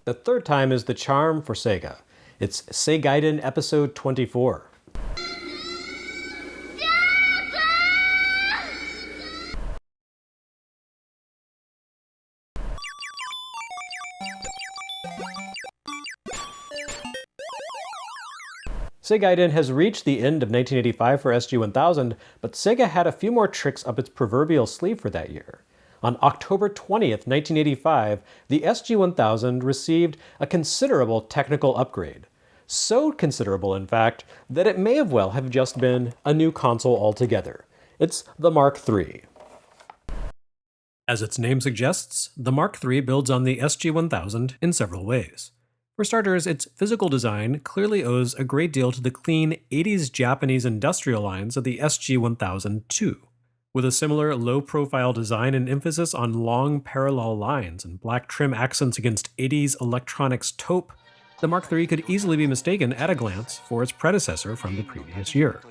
The third time is the charm for Sega. It's Segaiden episode 24. Segaiden has reached the end of 1985 for SG-1000, but Sega had a few more tricks up its proverbial sleeve for that year. On October 20th, 1985, the SG-1000 received a considerable technical upgrade. So considerable, in fact, that it may have just been a new console altogether. It's the Mark III. As its name suggests, the Mark III builds on the SG-1000 in several ways. For starters, its physical design clearly owes a great deal to the clean 80s Japanese industrial lines of the SG-1000 II. With a similar low-profile design and emphasis on long parallel lines and black trim accents against 80s electronics taupe, the Mark III could easily be mistaken at a glance for its predecessor from the previous year.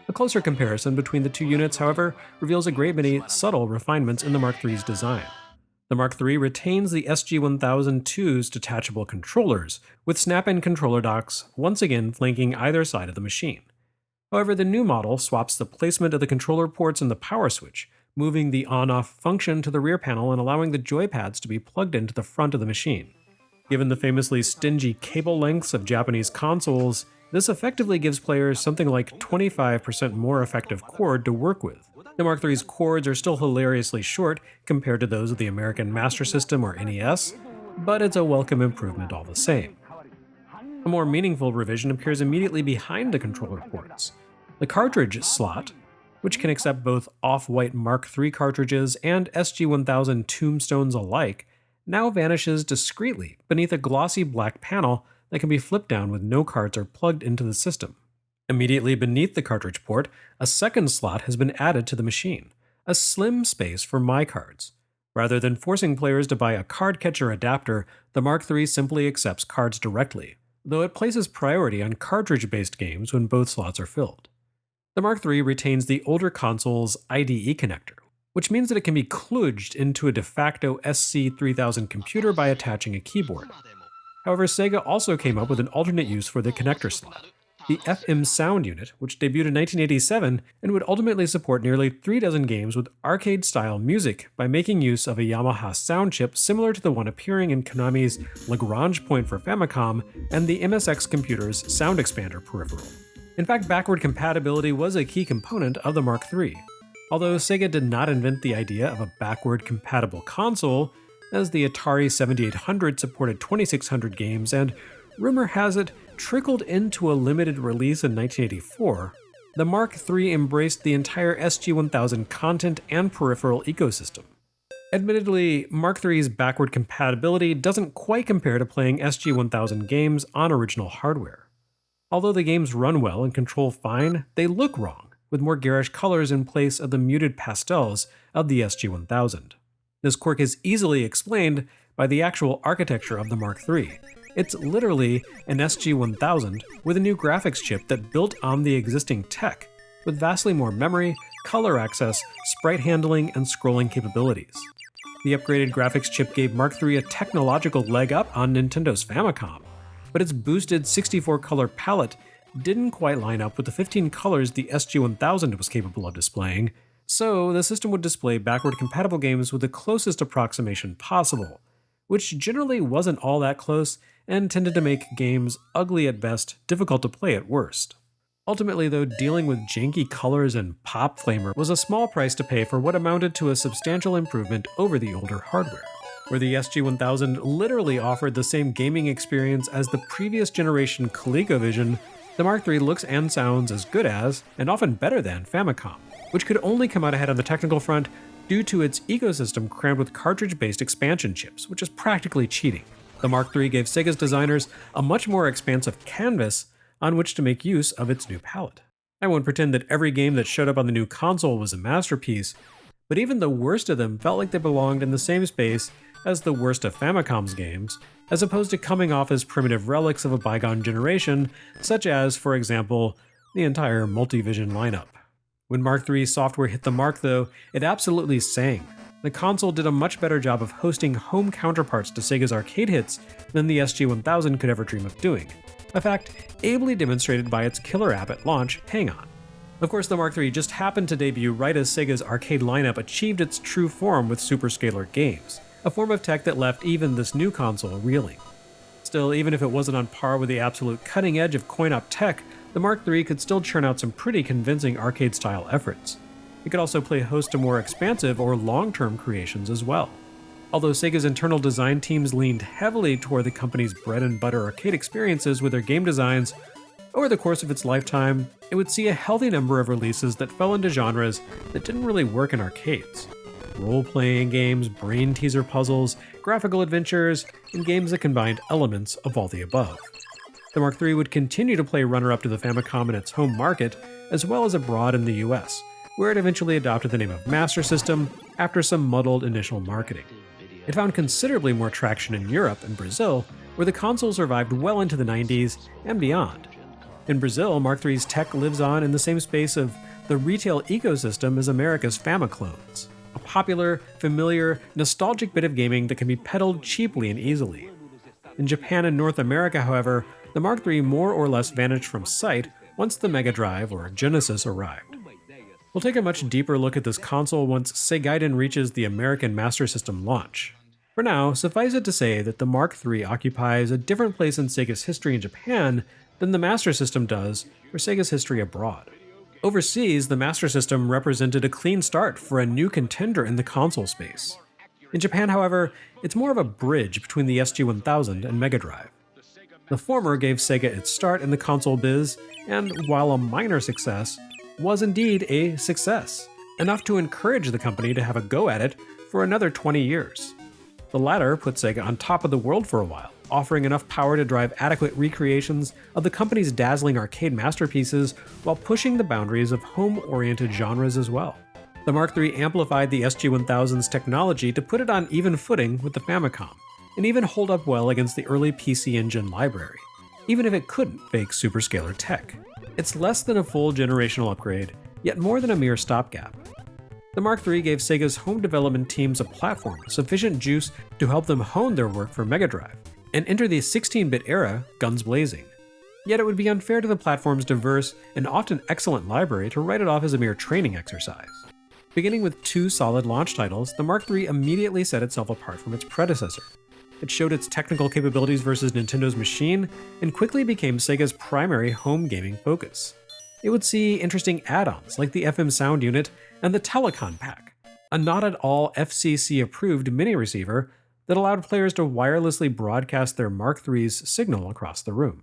A closer comparison between the two units, however, reveals a great many subtle refinements in the Mark III's design. The Mark III retains the SG-1000 II's detachable controllers, with snap-in controller docks once again flanking either side of the machine. However, the new model swaps the placement of the controller ports and the power switch, moving the on-off function to the rear panel and allowing the joypads to be plugged into the front of the machine. Given the famously stingy cable lengths of Japanese consoles, this effectively gives players something like 25% more effective cord to work with. The Mark III's cords are still hilariously short compared to those of the American Master System or NES, but it's a welcome improvement all the same. A more meaningful revision appears immediately behind the controller ports. The cartridge slot, which can accept both off-white Mark III cartridges and SG-1000 tombstones alike, now vanishes discreetly beneath a glossy black panel that can be flipped down with no cards or plugged into the system. Immediately beneath the cartridge port, a second slot has been added to the machine, a slim space for my cards. Rather than forcing players to buy a card catcher adapter, the Mark III simply accepts cards directly, though it places priority on cartridge-based games when both slots are filled. The Mark III retains the older console's IDE connector, which means that it can be kludged into a de facto SC3000 computer by attaching a keyboard. However, Sega also came up with an alternate use for the connector slot, the FM Sound Unit, which debuted in 1987 and would ultimately support nearly 36 games with arcade-style music by making use of a Yamaha sound chip similar to the one appearing in Konami's Lagrange Point for Famicom and the MSX computer's sound expander peripheral. In fact, backward compatibility was a key component of the Mark III. Although Sega did not invent the idea of a backward compatible console, as the Atari 7800 supported 2600 games and, rumor has it, trickled into a limited release in 1984, the Mark III embraced the entire SG-1000 content and peripheral ecosystem. Admittedly, Mark III's backward compatibility doesn't quite compare to playing SG-1000 games on original hardware. Although the games run well and control fine, they look wrong, with more garish colors in place of the muted pastels of the SG-1000. This quirk is easily explained by the actual architecture of the Mark III. It's literally an SG-1000 with a new graphics chip that built on the existing tech, with vastly more memory, color access, sprite handling, and scrolling capabilities. The upgraded graphics chip gave Mark III a technological leg up on Nintendo's Famicom, but its boosted 64-color palette didn't quite line up with the 15 colors the SG-1000 was capable of displaying, so the system would display backward-compatible games with the closest approximation possible, which generally wasn't all that close and tended to make games ugly at best, difficult to play at worst. Ultimately, though, dealing with janky colors and pop flamer was a small price to pay for what amounted to a substantial improvement over the older hardware. Where the SG-1000 literally offered the same gaming experience as the previous generation ColecoVision, the Mark III looks and sounds as good as, and often better than, Famicom, which could only come out ahead on the technical front due to its ecosystem crammed with cartridge-based expansion chips, which is practically cheating. The Mark III gave Sega's designers a much more expansive canvas on which to make use of its new palette. I won't pretend that every game that showed up on the new console was a masterpiece, but even the worst of them felt like they belonged in the same space as the worst of Famicom's games, as opposed to coming off as primitive relics of a bygone generation, such as, for example, the entire Multivision lineup. When Mark III software hit the mark, though, it absolutely sang. The console did a much better job of hosting home counterparts to Sega's arcade hits than the SG-1000 could ever dream of doing, a fact ably demonstrated by its killer app at launch, Hang On. Of course, the Mark III just happened to debut right as Sega's arcade lineup achieved its true form with superscalar games, a form of tech that left even this new console reeling. Still, even if it wasn't on par with the absolute cutting edge of coin-op tech, the Mark III could still churn out some pretty convincing arcade-style efforts. It could also play host to more expansive or long-term creations as well. Although Sega's internal design teams leaned heavily toward the company's bread-and-butter arcade experiences with their game designs, over the course of its lifetime, it would see a healthy number of releases that fell into genres that didn't really work in arcades. Role-playing games, brain-teaser puzzles, graphical adventures, and games that combined elements of all the above. The Mark III would continue to play runner-up to the Famicom in its home market, as well as abroad in the US, where it eventually adopted the name of Master System after some muddled initial marketing. It found considerably more traction in Europe and Brazil, where the console survived well into the 90s and beyond. In Brazil, Mark III's tech lives on in the same space of the retail ecosystem as America's Famiclones, a popular, familiar, nostalgic bit of gaming that can be peddled cheaply and easily. In Japan and North America, however, the Mark III more or less vanished from sight once the Mega Drive or Genesis arrived. We'll take a much deeper look at this console once Segaiden reaches the American Master System launch. For now, suffice it to say that the Mark III occupies a different place in Sega's history in Japan than the Master System does for Sega's history abroad. Overseas, the Master System represented a clean start for a new contender in the console space. In Japan, however, it's more of a bridge between the SG-1000 and Mega Drive. The former gave Sega its start in the console biz, and while a minor success, was indeed a success, enough to encourage the company to have a go at it for another 20 years. The latter put Sega on top of the world for a while, offering enough power to drive adequate recreations of the company's dazzling arcade masterpieces while pushing the boundaries of home-oriented genres as well. The Mark III amplified the SG-1000's technology to put it on even footing with the Famicom, and even hold up well against the early PC Engine library, even if it couldn't fake superscalar tech. It's less than a full generational upgrade, yet more than a mere stopgap. The Mark III gave Sega's home development teams a platform with sufficient juice to help them hone their work for Mega Drive, and enter the 16-bit era guns blazing. Yet it would be unfair to the platform's diverse and often excellent library to write it off as a mere training exercise. Beginning with 2 solid launch titles, the Mark III immediately set itself apart from its predecessor. It showed its technical capabilities versus Nintendo's machine, and quickly became Sega's primary home gaming focus. It would see interesting add-ons like the FM sound unit and the Telecon Pack, a not at all FCC-approved mini receiver that allowed players to wirelessly broadcast their Mark III's signal across the room.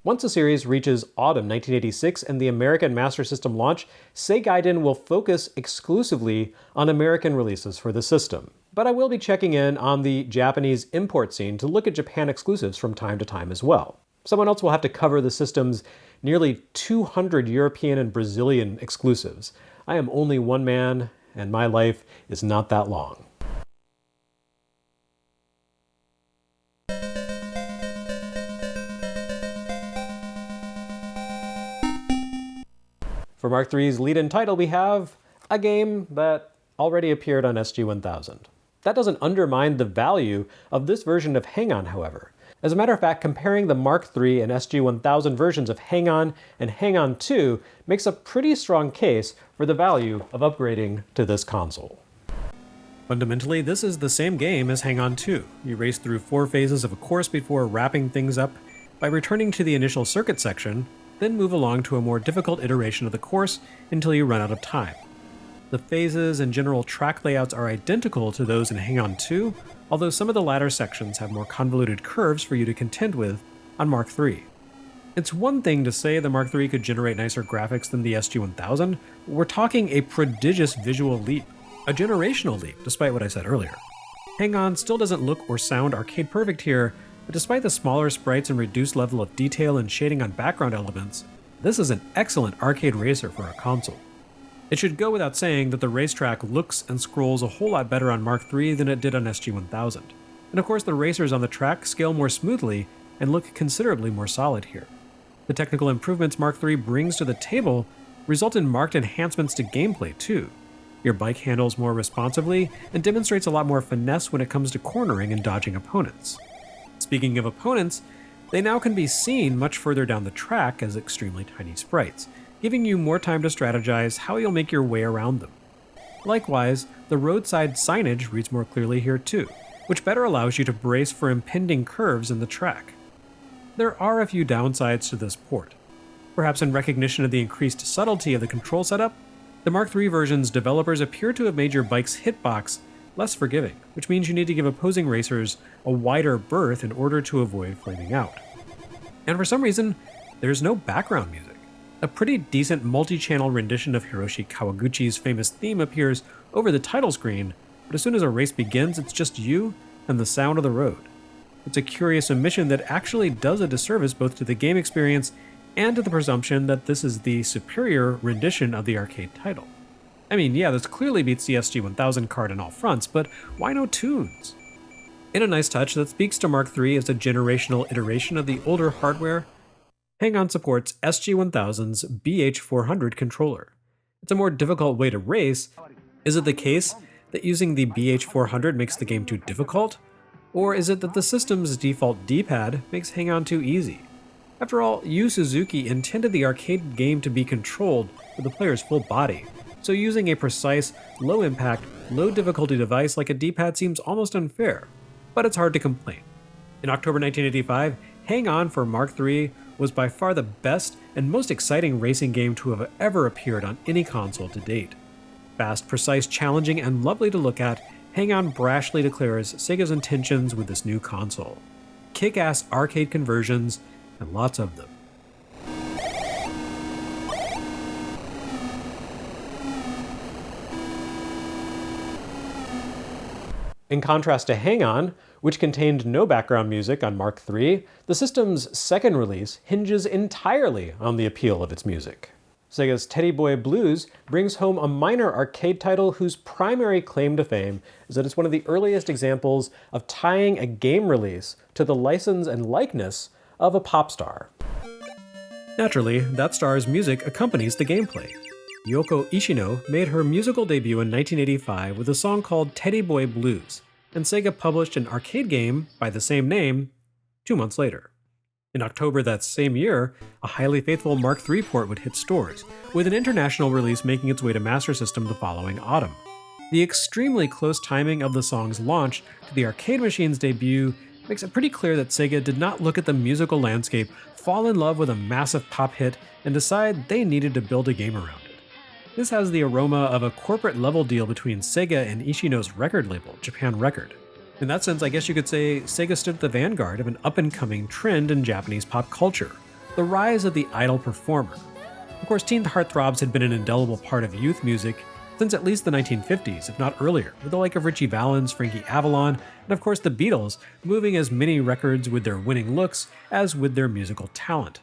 Once the series reaches autumn 1986 and the American Master System launch, Segaiden will focus exclusively on American releases for the system. But I will be checking in on the Japanese import scene to look at Japan exclusives from time to time as well. Someone else will have to cover the system's nearly 200 European and Brazilian exclusives. I am only one man, and my life is not that long. For Mark III's lead-in title, we have a game that already appeared on SG-1000. That doesn't undermine the value of this version of Hang On, however. As a matter of fact, comparing the Mark III and SG-1000 versions of Hang On and Hang On 2 makes a pretty strong case for the value of upgrading to this console. Fundamentally, this is the same game as Hang On 2. You race through 4 phases of a course before wrapping things up by returning to the initial circuit section, then move along to a more difficult iteration of the course until you run out of time. The phases and general track layouts are identical to those in Hang On 2, although some of the latter sections have more convoluted curves for you to contend with on Mark III. It's one thing to say the Mark III could generate nicer graphics than the SG-1000, but we're talking a prodigious visual leap, a generational leap, despite what I said earlier. Hang On still doesn't look or sound arcade perfect here, but despite the smaller sprites and reduced level of detail and shading on background elements, this is an excellent arcade racer for a console. It should go without saying that the racetrack looks and scrolls a whole lot better on Mark III than it did on SG-1000. And of course the racers on the track scale more smoothly and look considerably more solid here. The technical improvements Mark III brings to the table result in marked enhancements to gameplay too. Your bike handles more responsively and demonstrates a lot more finesse when it comes to cornering and dodging opponents. Speaking of opponents, they now can be seen much further down the track as extremely tiny sprites, giving you more time to strategize how you'll make your way around them. Likewise, the roadside signage reads more clearly here too, which better allows you to brace for impending curves in the track. There are a few downsides to this port. Perhaps in recognition of the increased subtlety of the control setup, the Mark III version's developers appear to have made your bike's hitbox less forgiving, which means you need to give opposing racers a wider berth in order to avoid flaming out. And for some reason, there's no background music. A pretty decent multi-channel rendition of Hiroshi Kawaguchi's famous theme appears over the title screen, but as soon as a race begins, it's just you and the sound of the road. It's a curious omission that actually does a disservice both to the game experience and to the presumption that this is the superior rendition of the arcade title. I mean, yeah, this clearly beats the SG-1000 card on all fronts, but why no tunes? In a nice touch that speaks to Mark III as a generational iteration of the older hardware, Hang-On supports SG-1000's BH400 controller. It's a more difficult way to race. Is it the case that using the BH400 makes the game too difficult? Or is it that the system's default D-pad makes Hang-On too easy? After all, Yu Suzuki intended the arcade game to be controlled with the player's full body, so using a precise, low-impact, low-difficulty device like a D-pad seems almost unfair, but it's hard to complain. In October 1985, Hang-On for Mark III was by far the best and most exciting racing game to have ever appeared on any console to date. Fast, precise, challenging, and lovely to look at, Hang-On brashly declares Sega's intentions with this new console. Kick-ass arcade conversions, and lots of them. In contrast to Hang-On, which contained no background music on Mark III, the system's second release hinges entirely on the appeal of its music. Sega's Teddy Boy Blues brings home a minor arcade title whose primary claim to fame is that it's one of the earliest examples of tying a game release to the license and likeness of a pop star. Naturally, that star's music accompanies the gameplay. Yoko Ishino made her musical debut in 1985 with a song called Teddy Boy Blues, and Sega published an arcade game by the same name 2 months later. In October that same year, a highly faithful Mark III port would hit stores, with an international release making its way to Master System the following autumn. The extremely close timing of the song's launch to the arcade machine's debut makes it pretty clear that Sega did not look at the musical landscape, fall in love with a massive pop hit, and decide they needed to build a game around it. This has the aroma of a corporate-level deal between Sega and Ishino's record label, Japan Record. In that sense, I guess you could say Sega stood at the vanguard of an up-and-coming trend in Japanese pop culture, the rise of the idol performer. Of course, teen heartthrobs had been an indelible part of youth music since at least the 1950s, if not earlier, with the like of Richie Valens, Frankie Avalon, and of course the Beatles, moving as many records with their winning looks as with their musical talent.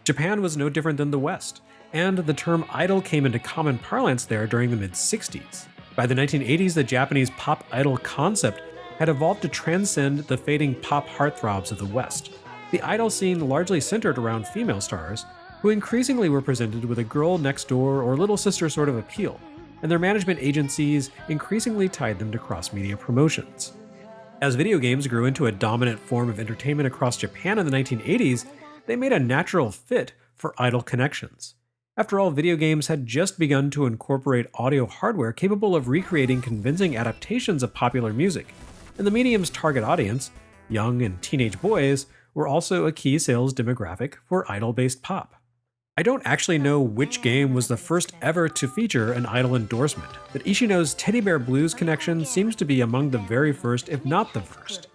Japan was no different than the West, and the term idol came into common parlance there during the mid-60s. By the 1980s, the Japanese pop idol concept had evolved to transcend the fading pop heartthrobs of the West. The idol scene largely centered around female stars, who increasingly were presented with a girl next door or little sister sort of appeal, and their management agencies increasingly tied them to cross-media promotions. As video games grew into a dominant form of entertainment across Japan in the 1980s, they made a natural fit for idol connections. After all, video games had just begun to incorporate audio hardware capable of recreating convincing adaptations of popular music, and the medium's target audience, young and teenage boys, were also a key sales demographic for idol-based pop. I don't actually know which game was the first ever to feature an idol endorsement, but Ishino's Teddy Bear Blues connection seems to be among the very first, if not the first.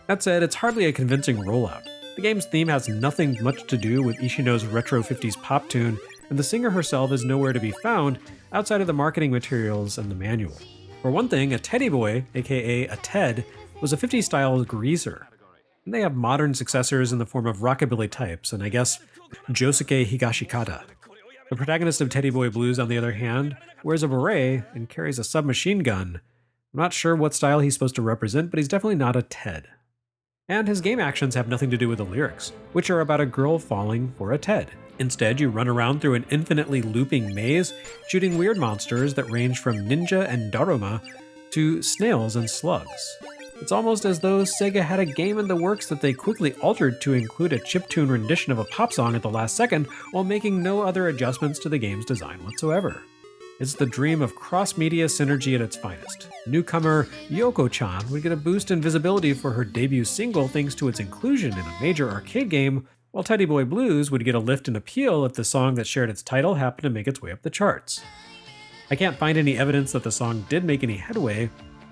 That said, it's hardly a convincing rollout. The game's theme has nothing much to do with Ishino's retro 50s pop tune, and the singer herself is nowhere to be found outside of the marketing materials and the manual. For one thing, a Teddy Boy, aka a Ted, was a 50s-style greaser. And they have modern successors in the form of rockabilly types, and I guess Josuke Higashikata. The protagonist of Teddy Boy Blues, on the other hand, wears a beret and carries a submachine gun. I'm not sure what style he's supposed to represent, but he's definitely not a Ted. And his game actions have nothing to do with the lyrics, which are about a girl falling for a Ted. Instead, you run around through an infinitely looping maze, shooting weird monsters that range from ninja and daruma to snails and slugs. It's almost as though Sega had a game in the works that they quickly altered to include a chiptune rendition of a pop song at the last second while making no other adjustments to the game's design whatsoever. It's the dream of cross-media synergy at its finest. Newcomer Yoko-chan would get a boost in visibility for her debut single thanks to its inclusion in a major arcade game, while Teddy Boy Blues would get a lift in appeal if the song that shared its title happened to make its way up the charts. I can't find any evidence that the song did make any headway,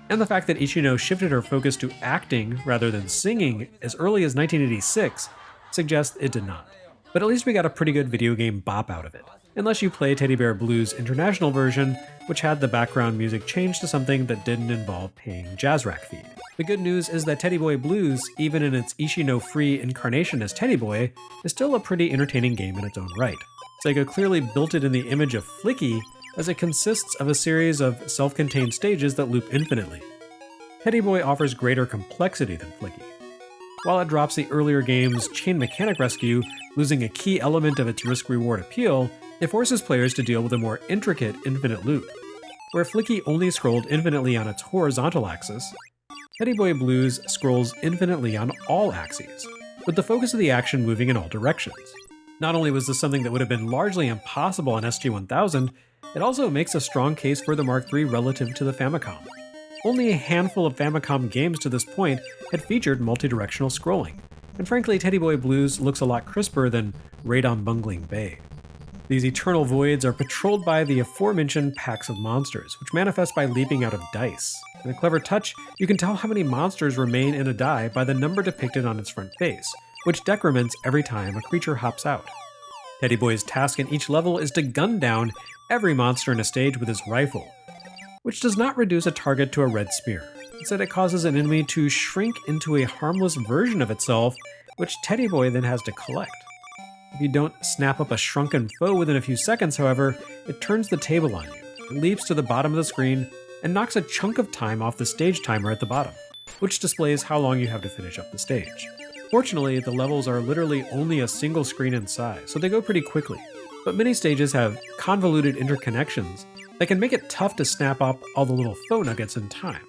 and the fact that Ichino shifted her focus to acting rather than singing as early as 1986 suggests it did not. But at least we got a pretty good video game bop out of it. Unless you play Teddy Bear Blues International version, which had the background music changed to something that didn't involve paying Jazz Rack fee. The good news is that Teddy Boy Blues, even in its Ishino-free incarnation as Teddy Boy, is still a pretty entertaining game in its own right. Sega clearly built it in the image of Flicky, as it consists of a series of self-contained stages that loop infinitely. Teddy Boy offers greater complexity than Flicky. While it drops the earlier game's chain mechanic rescue, losing a key element of its risk-reward appeal, it forces players to deal with a more intricate infinite loop. Where Flicky only scrolled infinitely on its horizontal axis, Teddy Boy Blues scrolls infinitely on all axes, with the focus of the action moving in all directions. Not only was this something that would have been largely impossible on SG-1000, it also makes a strong case for the Mark III relative to the Famicom. Only a handful of Famicom games to this point had featured multi-directional scrolling, and frankly Teddy Boy Blues looks a lot crisper than Raid on Bungling Bay. These eternal voids are patrolled by the aforementioned packs of monsters, which manifest by leaping out of dice. In a clever touch, you can tell how many monsters remain in a die by the number depicted on its front face, which decrements every time a creature hops out. Teddy Boy's task in each level is to gun down every monster in a stage with his rifle, which does not reduce a target to a red smear. Instead, it causes an enemy to shrink into a harmless version of itself, which Teddy Boy then has to collect. If you don't snap up a shrunken foe within a few seconds, however, it turns the table on you. It leaps to the bottom of the screen and knocks a chunk of time off the stage timer at the bottom, which displays how long you have to finish up the stage. Fortunately, the levels are literally only a single screen in size, so they go pretty quickly. But many stages have convoluted interconnections that can make it tough to snap up all the little foe nuggets in time.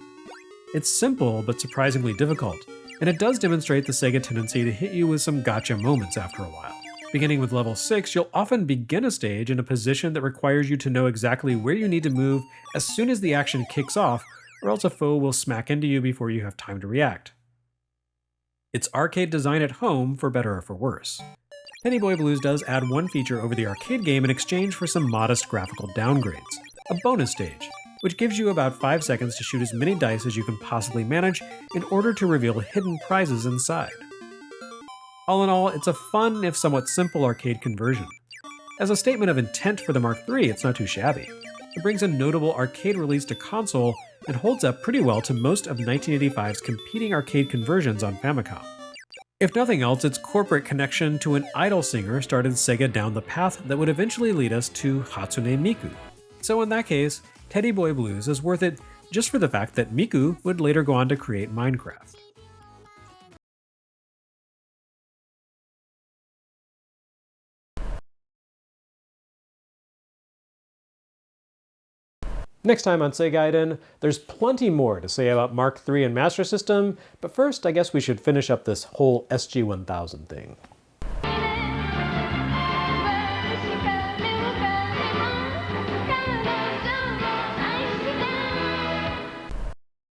It's simple, but surprisingly difficult, and it does demonstrate the Sega tendency to hit you with some gotcha moments after a while. Beginning with level 6, you'll often begin a stage in a position that requires you to know exactly where you need to move as soon as the action kicks off, or else a foe will smack into you before you have time to react. It's arcade design at home, for better or for worse. Teddy Boy Blues does add one feature over the arcade game in exchange for some modest graphical downgrades, a bonus stage, which gives you about 5 seconds to shoot as many dice as you can possibly manage in order to reveal hidden prizes inside. All in all, it's a fun, if somewhat simple, arcade conversion. As a statement of intent for the Mark III, it's not too shabby. It brings a notable arcade release to console and holds up pretty well to most of 1985's competing arcade conversions on Famicom. If nothing else, its corporate connection to an idol singer started Sega down the path that would eventually lead us to Hatsune Miku. So in that case, Teddy Boy Blues is worth it just for the fact that Miku would later go on to create Minecraft. Next time on Segaiden, there's plenty more to say about Mark III and Master System, but first I guess we should finish up this whole SG-1000 thing.